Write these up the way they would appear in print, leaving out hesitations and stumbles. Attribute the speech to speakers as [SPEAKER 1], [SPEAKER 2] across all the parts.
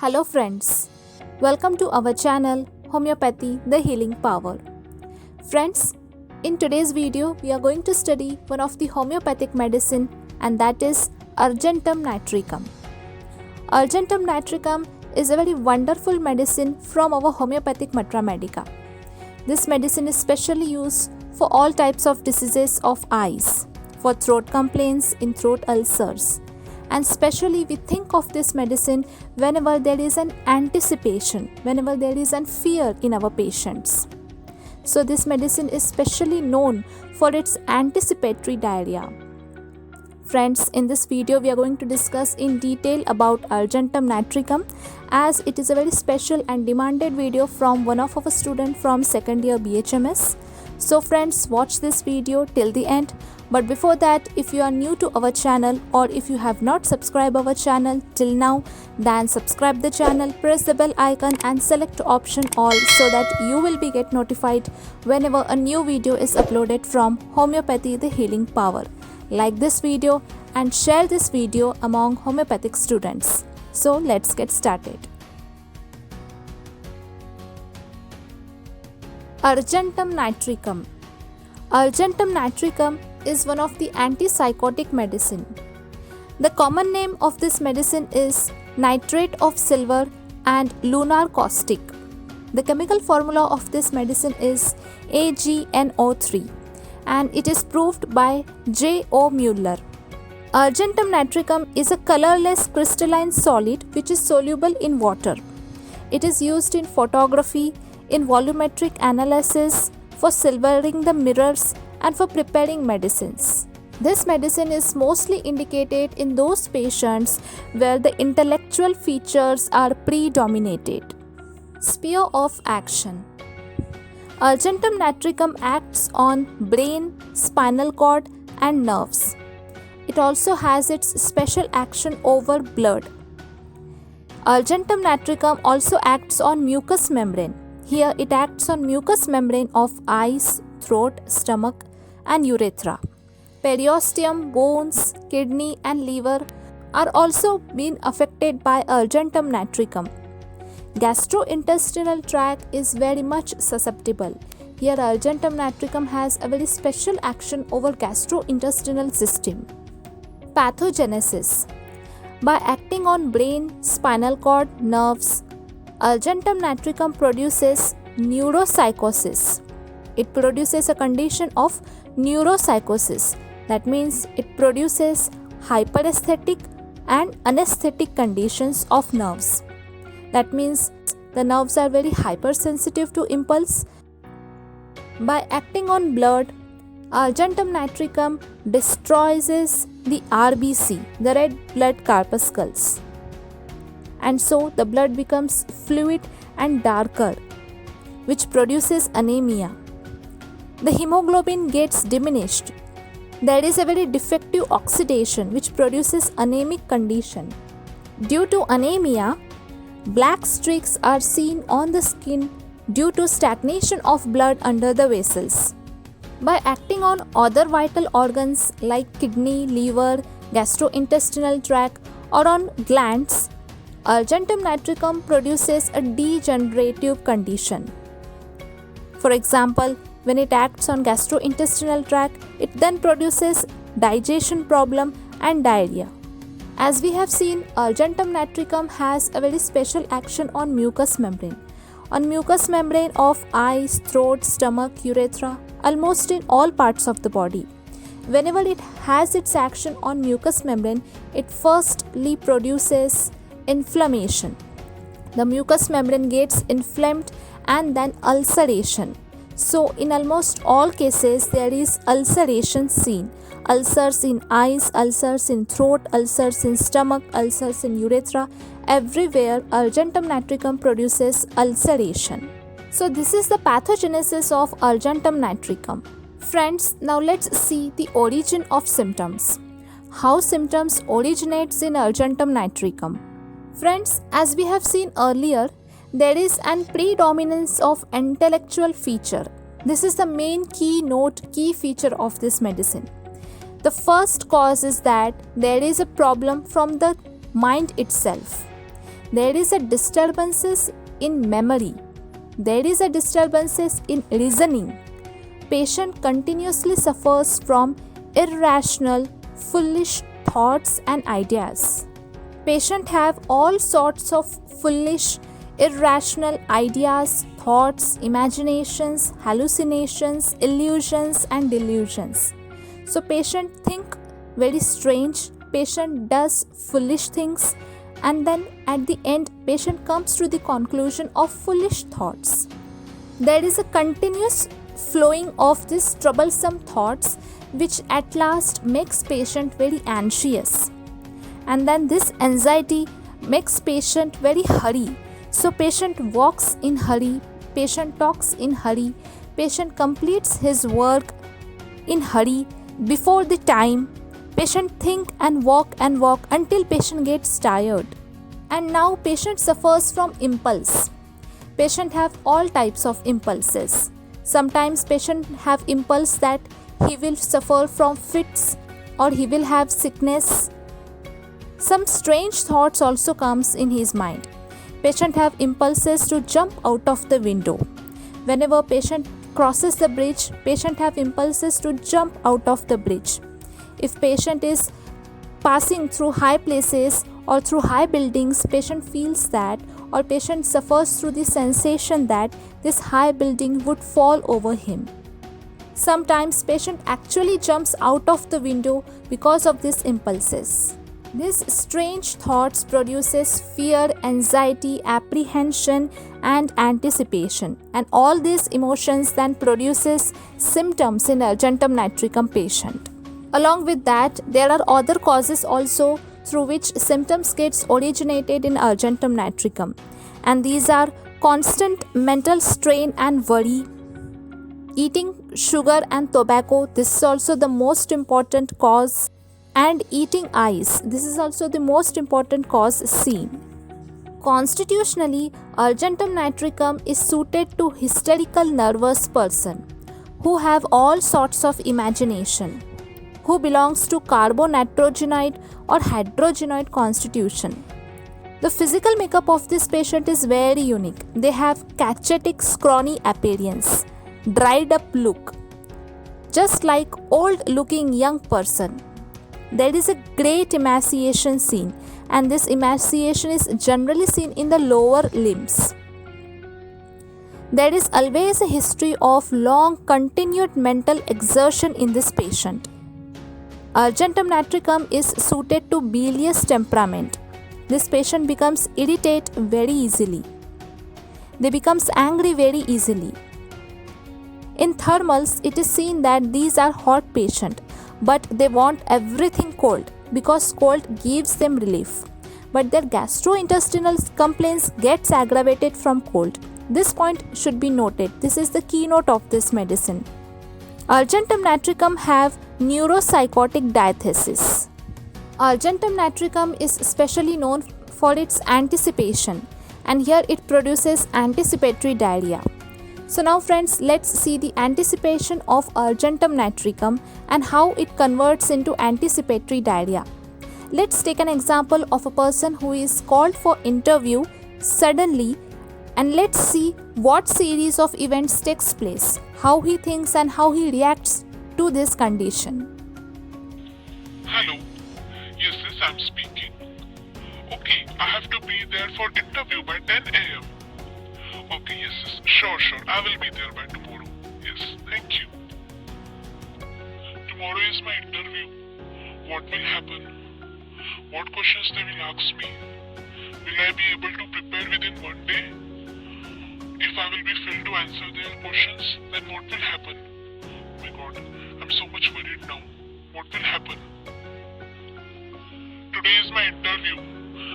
[SPEAKER 1] Hello friends, welcome to our channel Homeopathy the Healing Power. Friends, in today's video we are going to study one of the homeopathic medicine and that is Argentum nitricum. Argentum nitricum is a very wonderful medicine from our homeopathic Matra Medica. This medicine is specially used for all types of diseases of eyes, for throat complaints in throat ulcers. And specially we think of this medicine whenever there is an anticipation, whenever there is an fear in our patients. So this medicine is specially known for its anticipatory diarrhea. Friends, in this video we are going to discuss in detail about Argentum nitricum as it is a very special and demanded video from one of our students from second year BHMS. So friends, watch this video till the end. But before that, if you are new to our channel or if you have not subscribed our channel till now, then subscribe the channel, press the bell icon and select option all so that you will be get notified whenever a new video is uploaded from Homeopathy the Healing Power. Like this video and share this video among homeopathic students. So let's get started. Argentum nitricum. Argentum nitricum is one of the antipsychotic medicine. The common name of this medicine is nitrate of silver and lunar caustic. The chemical formula of this medicine is AgNO3 and it is proved by J.O. Mueller. Argentum nitricum is a colorless crystalline solid which is soluble in water. It is used in photography, in volumetric analysis, for silvering the mirrors and for preparing medicines. This medicine is mostly indicated in those patients where the intellectual features are predominated. Sphere of action. Argentum nitricum acts on brain, spinal cord and nerves. It also has its special action over blood. Argentum nitricum also acts on mucous membrane. Here it acts on mucous membrane of eyes, throat, stomach and urethra. Periosteum, bones, kidney and liver are also being affected by Argentum nitricum. Gastrointestinal tract is very much susceptible. Here Argentum nitricum has a very special action over gastrointestinal system. Pathogenesis. By acting on brain, spinal cord, nerves, Argentum nitricum produces neuropsychosis. It produces a condition of neuropsychosis. That means it produces hyperesthetic and anesthetic conditions of nerves. That means the nerves are very hypersensitive to impulse. By acting on blood, Argentum nitricum destroys the RBC, the red blood corpuscles. And so the blood becomes fluid and darker, which produces anemia. The hemoglobin gets diminished. There is a very defective oxidation which produces anemic condition. Due to anemia, black streaks are seen on the skin due to stagnation of blood under the vessels. By acting on other vital organs like kidney, liver, gastrointestinal tract or on glands, Argentum nitricum produces a degenerative condition. For example, when it acts on gastrointestinal tract, it then produces digestion problem and diarrhea. As we have seen, Argentum nitricum has a very special action on mucous membrane. On mucous membrane of eyes, throat, stomach, urethra, almost in all parts of the body. Whenever it has its action on mucous membrane, it firstly produces inflammation. The mucous membrane gets inflamed and then ulceration. So in almost all cases there is ulceration seen. Ulcers in eyes, ulcers in throat, ulcers in stomach, ulcers in urethra. Everywhere Argentum nitricum produces ulceration. So this is the pathogenesis of Argentum nitricum. Friends, now let's see the origin of symptoms. How symptoms originates in Argentum nitricum. Friends, as we have seen earlier, there is an predominance of intellectual feature. This is the main key feature of this medicine. The first cause is that there is a problem from the mind itself. There is a disturbances in memory. There is a disturbances in reasoning. Patient continuously suffers from irrational, foolish thoughts and ideas. Patient have all sorts of foolish, irrational ideas, thoughts, imaginations, hallucinations, illusions and delusions. So patient think very strange, patient does foolish things, and then at the end patient comes to the conclusion of foolish thoughts. There is a continuous flowing of these troublesome thoughts which at last makes patient very anxious, and then this anxiety makes patient very hurry. So patient walks in hurry, patient talks in hurry, patient completes his work in hurry before the time. Patient think and walk until patient gets tired. And now patient suffers from impulse. Patient have all types of impulses. Sometimes patient have impulse that he will suffer from fits or he will have sickness. Some strange thoughts also comes in his mind. Patient have impulses to jump out of the window. Whenever patient crosses the bridge, patient have impulses to jump out of the bridge. If patient is passing through high places or through high buildings, patient feels that, or patient suffers through the sensation that this high building would fall over him. Sometimes patient actually jumps out of the window because of these impulses. These strange thoughts produces fear, anxiety, apprehension and anticipation, and all these emotions then produces symptoms in argentum nitricum patient. Along with that, there are other causes also through which symptoms gets originated in argentum nitricum, and these are constant mental strain and worry, eating sugar and tobacco, this is also the most important cause, and eating ice, this is also the most important cause seen. Constitutionally, argentum nitricum is suited to hysterical nervous person who have all sorts of imagination, who belongs to carbonatrogenoid or hydrogenoid constitution. The physical makeup of this patient is very unique. They have cachetic scrawny appearance, dried up look, just like old looking young person. There is a great emaciation seen, and this emaciation is generally seen in the lower limbs. There is always a history of long continued mental exertion in this patient. Argentum nitricum is suited to bilious temperament. This patient becomes irritated very easily. They becomes angry very easily. In thermals, it is seen that these are hot patient, but they want everything cold because cold gives them relief. But their gastrointestinal complaints gets aggravated from cold. This point should be noted. This is the keynote of this medicine. Argentum nitricum have neuropsychotic diathesis. Argentum nitricum is specially known for its anticipation, and here it produces anticipatory diarrhea. So now friends, let's see the anticipation of argentum nitricum and how it converts into anticipatory diarrhea. Let's take an example of a person who is called for interview suddenly, and let's see what series of events takes place, how he thinks and how he reacts to this condition.
[SPEAKER 2] Hello. Yes, I'm speaking. Okay, I have to be there for interview by 10 a.m. Okay, yes, sure, I will be there by tomorrow. Yes, thank you. Tomorrow is my interview. What will happen? What questions they will ask me? Will I be able to prepare within one day? If I will be failed to answer their questions, then what will happen? Oh my God, I'm so much worried now. What will happen? Today is my interview.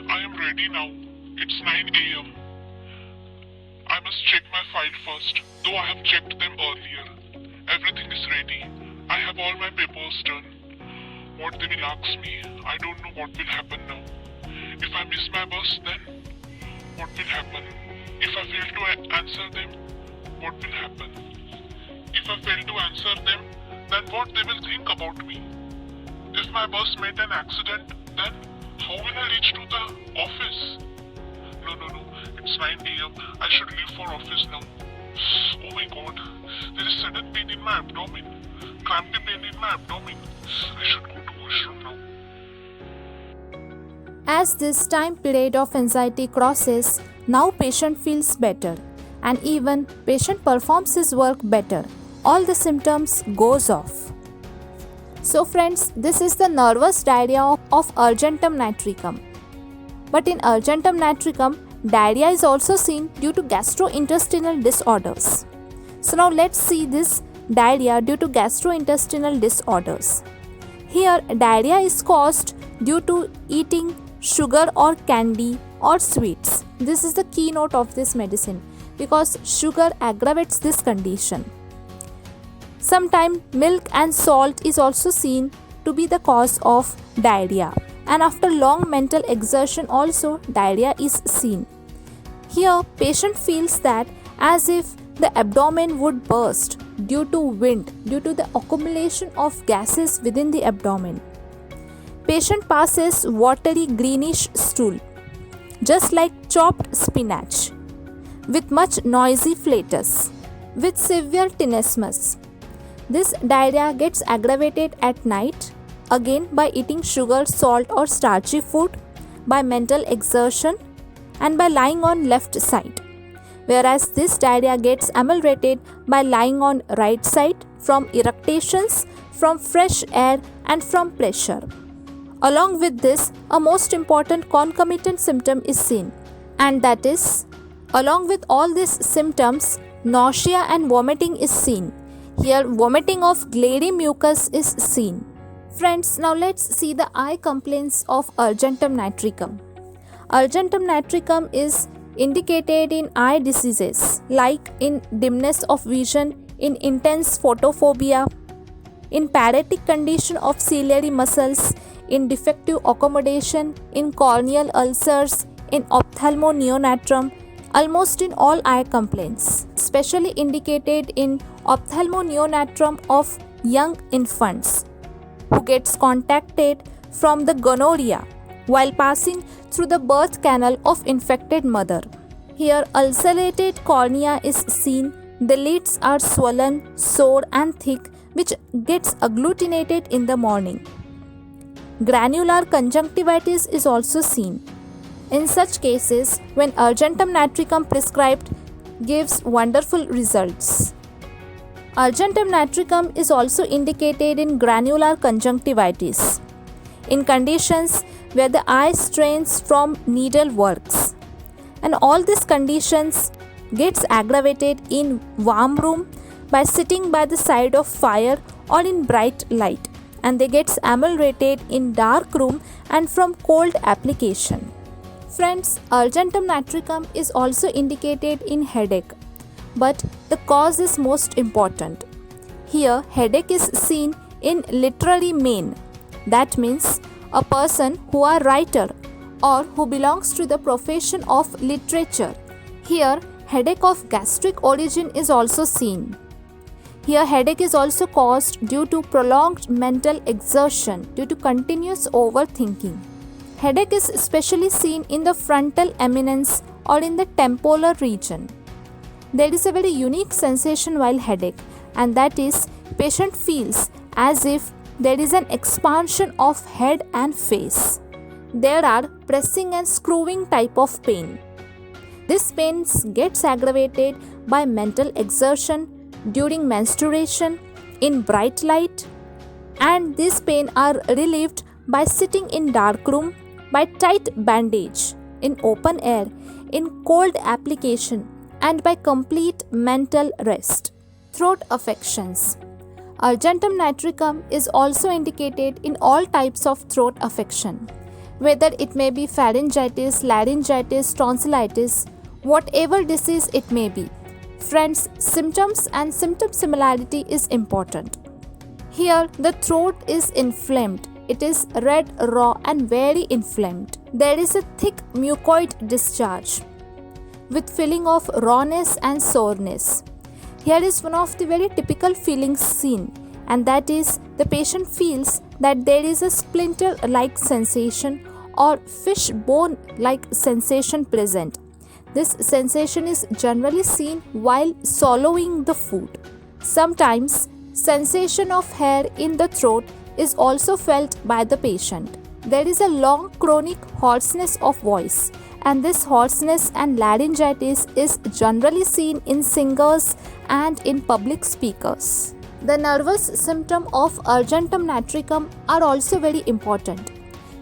[SPEAKER 2] I am ready now. It's 9 a.m. I must check my file first, though I have checked them earlier. Everything is ready. I have all my papers done. What they will ask me, I don't know what will happen now. If I miss my bus, then what will happen? If I fail to answer them, what will happen? If I fail to answer them, then what they will think about me? If my bus met an accident, then how will I reach to the office? It's 9 a.m. I should leave for office now. Oh my god. There is sudden pain in my abdomen. Crampy pain in my abdomen. I should go to washroom now.
[SPEAKER 1] As this time period of anxiety crosses, now patient feels better and even patient performs his work better. All the symptoms goes off. So friends, this is the nervous diarrhea of urgentum nitricum. But in urgentum nitricum, diarrhea is also seen due to gastrointestinal disorders. So now let's see this diarrhea due to gastrointestinal disorders. Here, diarrhea is caused due to eating sugar or candy or sweets. This is the keynote of this medicine because sugar aggravates this condition. Sometimes milk and salt is also seen to be the cause of diarrhea, and after long mental exertion also diarrhea is seen. Here patient feels that as if the abdomen would burst due to wind, due to the accumulation of gases within the abdomen. Patient passes watery greenish stool, just like chopped spinach, with much noisy flatus, with severe tenesmus. This diarrhea gets aggravated at night, again by eating sugar, salt or starchy food, by mental exertion and by lying on left side. Whereas this diarrhea gets ameliorated by lying on right side from eructations, from fresh air and from pressure. Along with this, a most important concomitant symptom is seen, and that is, along with all these symptoms, nausea and vomiting is seen. Here, vomiting of glary mucus is seen. Friends, now let's see the eye complaints of urgentum nitricum. Urgentum nitricum is indicated in eye diseases like in dimness of vision, in intense photophobia, in paralytic condition of ciliary muscles, in defective accommodation, in corneal ulcers, in ophthalmoneonatrum, almost in all eye complaints, especially indicated in ophthalmoneonatrum of young infants who gets contacted from the gonorrhea while passing through the birth canal of infected mother. Here ulcerated cornea is seen, the lids are swollen, sore and thick, which gets agglutinated in the morning. Granular conjunctivitis is also seen. In such cases, when urgentum nitricum prescribed gives wonderful results. Urgentum nitricum is also indicated in granular conjunctivitis, in conditions where the eye strains from needle works. And all these conditions gets aggravated in warm room by sitting by the side of fire or in bright light, and they gets ameliorated in dark room and from cold application. Friends, urgentum nitricum is also indicated in headache, but the cause is most important. Here, headache is seen in literary main. That means a person who are writer or who belongs to the profession of literature. Here, headache of gastric origin is also seen. Here, headache is also caused due to prolonged mental exertion, due to continuous overthinking. Headache is especially seen in the frontal eminence or in the temporal region. There is a very unique sensation while headache, and that is patient feels as if there is an expansion of head and face. There are pressing and screwing type of pain. This pain gets aggravated by mental exertion during menstruation, in bright light, and this pain are relieved by sitting in dark room, by tight bandage, in open air, in cold application, and by complete mental rest. Throat affections. Urgentum nitricum is also indicated in all types of throat affection, whether it may be pharyngitis, laryngitis, tonsillitis, whatever disease it may be. Friends, symptoms and symptom similarity is important. Here, the throat is inflamed. It is red, raw and very inflamed. There is a thick mucoid discharge with feeling of rawness and soreness. Here is one of the very typical feelings seen, and that is the patient feels that there is a splinter-like sensation or fish bone-like sensation present. This sensation is generally seen while swallowing the food. Sometimes, sensation of hair in the throat is also felt by the patient. There is a long chronic hoarseness of voice, and this hoarseness and laryngitis is generally seen in singers and in public speakers. The nervous symptom of urgentum natricum are also very important.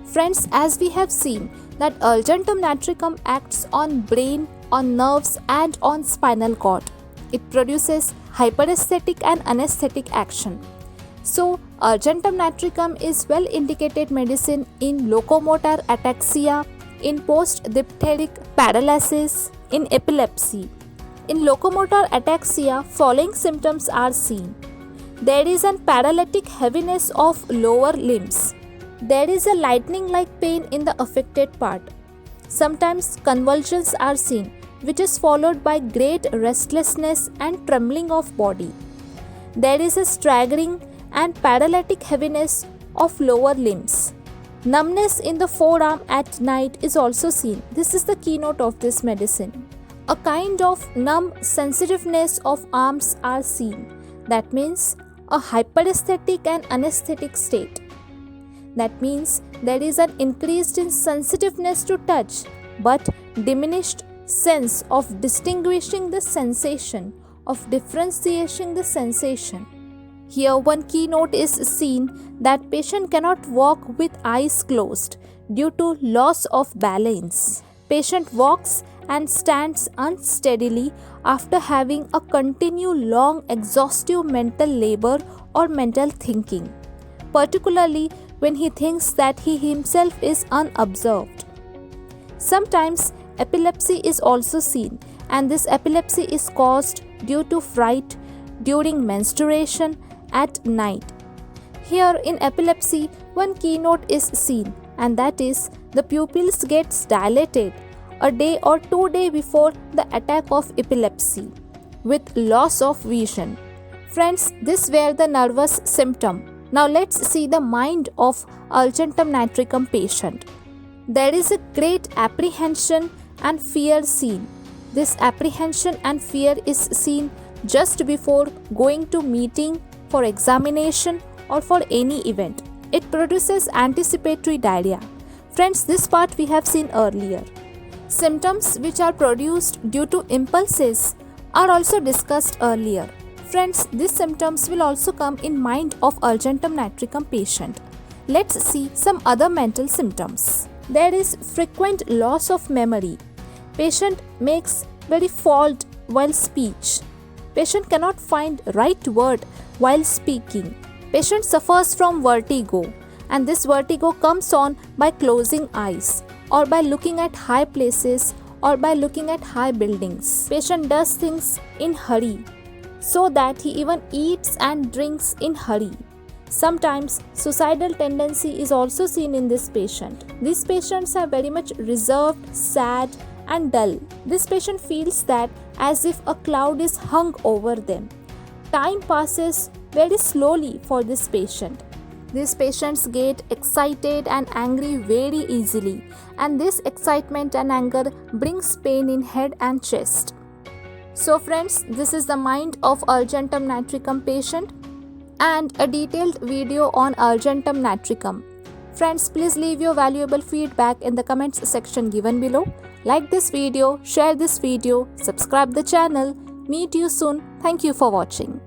[SPEAKER 1] Friends, as we have seen that urgentum natricum acts on brain, on nerves and on spinal cord. It produces hyperesthetic and anesthetic action. So, urgentum natricum is well indicated medicine in locomotor ataxia, in post-diphtheric paralysis, in epilepsy. In locomotor ataxia, following symptoms are seen. There is a paralytic heaviness of lower limbs. There is a lightning-like pain in the affected part. Sometimes convulsions are seen, which is followed by great restlessness and trembling of body. There is a staggering and paralytic heaviness of lower limbs. Numbness in the forearm at night is also seen. This is the keynote of this medicine. A kind of numb sensitiveness of arms are seen. That means a hyperesthetic and anesthetic state. That means there is an increased in sensitiveness to touch but diminished sense of distinguishing the sensation, of differentiating the sensation. Here one keynote is seen that patient cannot walk with eyes closed due to loss of balance. Patient walks and stands unsteadily after having a continued long exhaustive mental labor or mental thinking, particularly when he thinks that he himself is unobserved. Sometimes epilepsy is also seen, and this epilepsy is caused due to fright during menstruation at night. Here in epilepsy, one keynote is seen, and that is the pupils gets dilated a day or 2 days before the attack of epilepsy with loss of vision. Friends, these were the nervous symptom. Now let's see the mind of urgentum natricum patient. There is a great apprehension and fear seen. This apprehension and fear is seen just before going to meeting, for examination or for any event. It produces anticipatory diarrhea. Friends, this part we have seen earlier. Symptoms which are produced due to impulses are also discussed earlier. Friends, these symptoms will also come in mind of urgentum natricum patient. Let's see some other mental symptoms. There is frequent loss of memory. Patient makes very fault while speech. Patient cannot find right word while speaking. Patient suffers from vertigo, and this vertigo comes on by closing eyes or by looking at high places or by looking at high buildings. Patient does things in hurry, so that he even eats and drinks in hurry. Sometimes suicidal tendency is also seen in this patient. These patients are very much reserved, sad and dull. This patient feels that as if a cloud is hung over them. Time passes very slowly for this patient. These patients get excited and angry very easily, and this excitement and anger brings pain in head and chest. So friends, this is the mind of urgentum natricum patient and a detailed video on urgentum natricum. Friends, please leave your valuable feedback in the comments section given below. Like this video, share this video, subscribe the channel. Meet you soon. Thank you for watching.